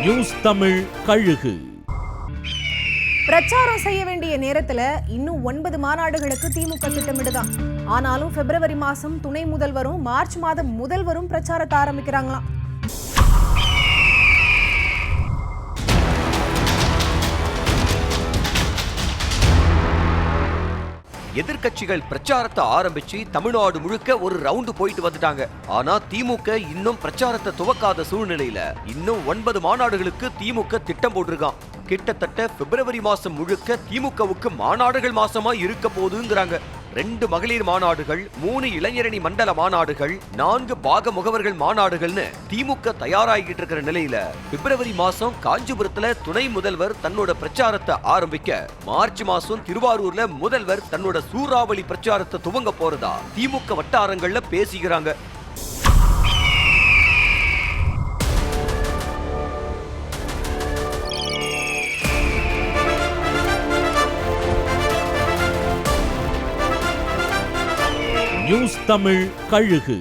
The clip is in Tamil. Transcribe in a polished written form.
நியூஸ் தமிழ் கழுகு. பிரச்சாரம் செய்ய வேண்டிய நேரத்துல இன்னும் 9 மாநாடுகளுக்கு திமுக திட்டமிடுதான். ஆனாலும் பிப்ரவரி மாசம் துணை முதல்வரும் மார்ச் மாதம் முதல்வரும் பிரச்சாரத்தை ஆரம்பிக்கிறாங்களாம். எதிர்க்கட்சிகள் பிரச்சாரத்தை ஆரம்பிச்சு தமிழ்நாடு முழுக்க ஒரு ரவுண்டு போயிட்டு வந்துட்டாங்க. ஆனா திமுக இன்னும் பிரச்சாரத்தை துவக்காத சூழ்நிலையில இன்னும் 9 மாநாடுகளுக்கு திமுக திட்டம் போட்டிருக்கான். கிட்டத்தட்ட பிப்ரவரி மாசம் முழுக்க திமுகவுக்கு மாநாடுகள் மாசமா இருக்க போதுங்கிறாங்க. 2 மகளிர் மாநாடுகள், 3 இளைஞரணி மண்டல மாநாடுகள், 4 பாக முகவர்கள் மாநாடுகள்னு திமுக தயாராகிட்டு இருக்கிற நிலையில பிப்ரவரி மாசம் காஞ்சிபுரத்துல துணை முதல்வர் தன்னோட பிரச்சாரத்தை ஆரம்பிக்க, மார்ச் மாசம் திருவாரூர்ல முதல்வர் தன்னோட சூறாவளி பிரச்சாரத்தை துவங்க போறதா திமுக வட்டாரங்கள்ல பேசிக்கிறாங்க. நியூஸ் தமிழ் கழுகு.